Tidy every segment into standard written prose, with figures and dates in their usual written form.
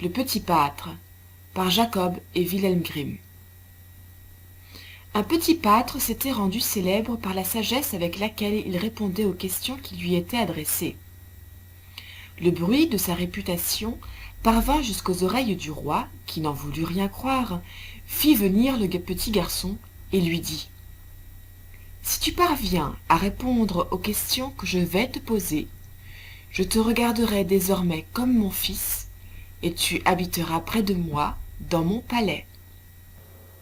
Le Petit Pâtre, par Jacob et Wilhelm Grimm. Un petit pâtre s'était rendu célèbre par la sagesse avec laquelle il répondait aux questions qui lui étaient adressées. Le bruit de sa réputation parvint jusqu'aux oreilles du roi, qui n'en voulut rien croire, fit venir le petit garçon et lui dit « Si tu parviens à répondre aux questions que je vais te poser, je te regarderai désormais comme mon fils, et tu habiteras près de moi dans mon palais. »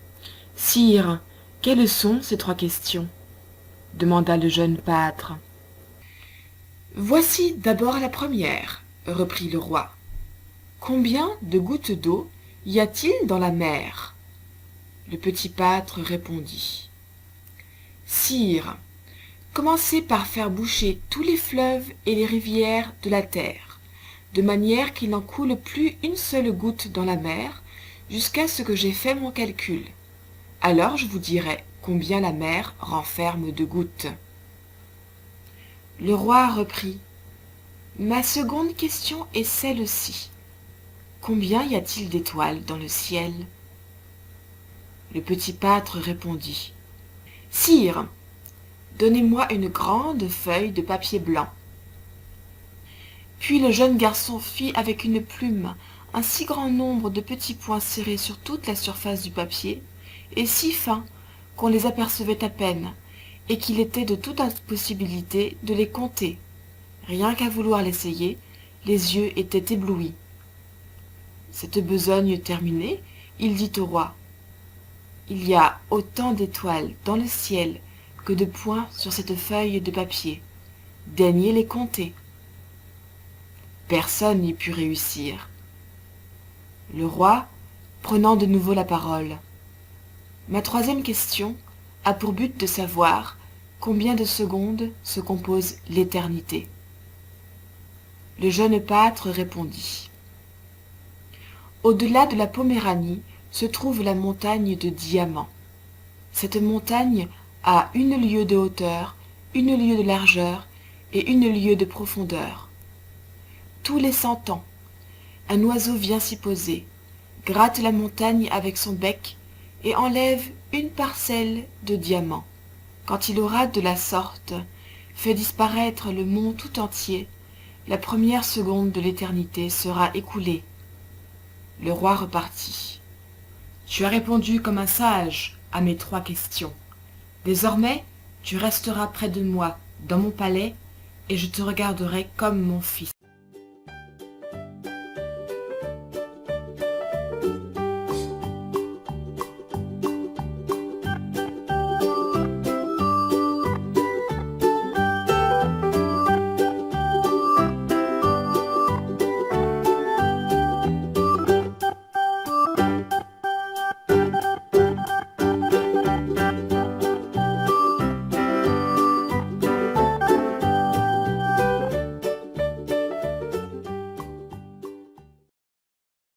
« Sire, quelles sont ces 3 questions ?» demanda le jeune pâtre. « Voici d'abord la première, » reprit le roi. « Combien de gouttes d'eau y a-t-il dans la mer ?» Le petit pâtre répondit. « Sire, commencez par faire boucher tous les fleuves et les rivières de la terre, de manière qu'il n'en coule plus une seule goutte dans la mer, jusqu'à ce que j'aie fait mon calcul. Alors je vous dirai combien la mer renferme de gouttes. » Le roi reprit. « Ma seconde question est celle-ci. Combien y a-t-il d'étoiles dans le ciel ?» Le petit pâtre répondit. « Sire, donnez-moi une grande feuille de papier blanc. » Puis le jeune garçon fit avec une plume un si grand nombre de petits points serrés sur toute la surface du papier, et si fins qu'on les apercevait à peine, et qu'il était de toute impossibilité de les compter. Rien qu'à vouloir l'essayer, les yeux étaient éblouis. Cette besogne terminée, il dit au roi, « Il y a autant d'étoiles dans le ciel que de points sur cette feuille de papier. Daignez les compter. » Personne n'y put réussir. Le roi, prenant de nouveau la parole, « Ma troisième question a pour but de savoir combien de secondes se compose l'éternité. » Le jeune pâtre répondit. « Au-delà de la Poméranie se trouve la montagne de diamants. Cette montagne a 1 lieue de hauteur, 1 lieue de largeur et 1 lieue de profondeur. Tous les 100 ans, un oiseau vient s'y poser, gratte la montagne avec son bec et enlève une parcelle de diamant. Quand il aura de la sorte fait disparaître le mont tout entier, la première seconde de l'éternité sera écoulée. » Le roi repartit. « Tu as répondu comme un sage à mes 3 questions. Désormais, tu resteras près de moi, dans mon palais, et je te regarderai comme mon fils. »